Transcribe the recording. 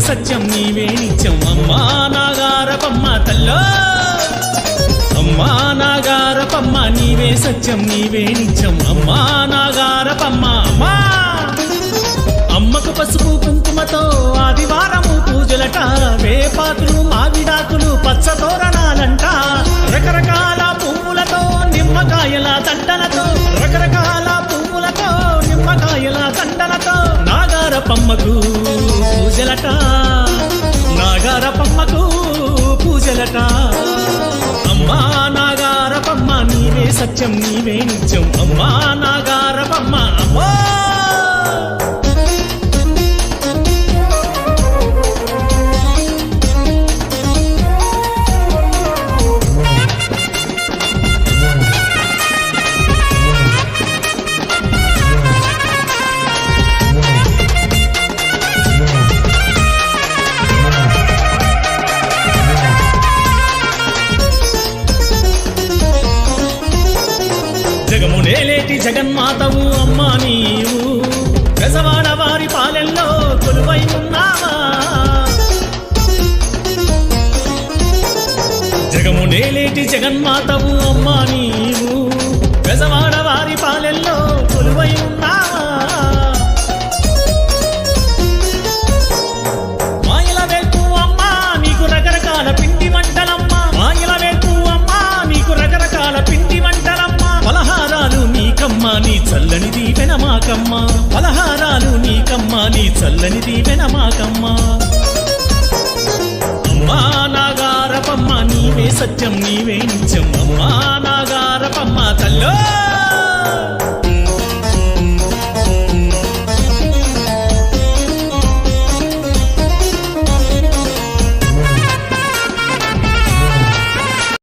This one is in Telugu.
సత్యం నీవే నిత్యం అమ్మా నాగారపమ్మ తల్లో అమ్మా నాగారపమ్మ నీవే సత్యం నీవే నిత్యం అమ్మా నాగారపమ్మ అమ్మా అమ్మకు పసుపు కుంకుమతో ఆదివారము పూజలట వేపాకులు మావిడాకులు పచ్చ తోరణాలంట రకరకాల పువ్వులతో నిమ్మకాయల దండలతో రకరకాల పువ్వులతో నిమ్మకాయల దండలతో నాగారపమ్మకు పూజలట నాగారపమ్మకు పూజలట అమ్మా నాగారపమ్మ నీవే సత్యం నీవే నిత్యం అమ్మా నాగారపమ్మ అమ్మా జగమునేలేటి జగన్మాతవు అమ్మా నీవు గజవాడ వారి పాలెల్లో కొలువై ఉన్నావా జగమునేలేటి జగన్మాతవు అమ్మా నీవు గజవాడ వారి పాలెల్లో కొలువై ఉన్నావా మాయల వేల్పు అమ్మా నీకు రకరకాల పిండి వంటలమ్మా మాయల వేల్పు అమ్మా నీకు రకరకాల పిండి వంటలమ్మా పలహారాలు నీకమ్మా నీ చల్లని దీవెన మాకమ్మా పలహారాలు నీకమ్మా నీ చల్లని దీవెన మాకమ్మా అమ్మా నాగారపమ్మ నీవే సత్యం నీవే నిత్యం అమ్మా నాగారపమ్మ తల్లో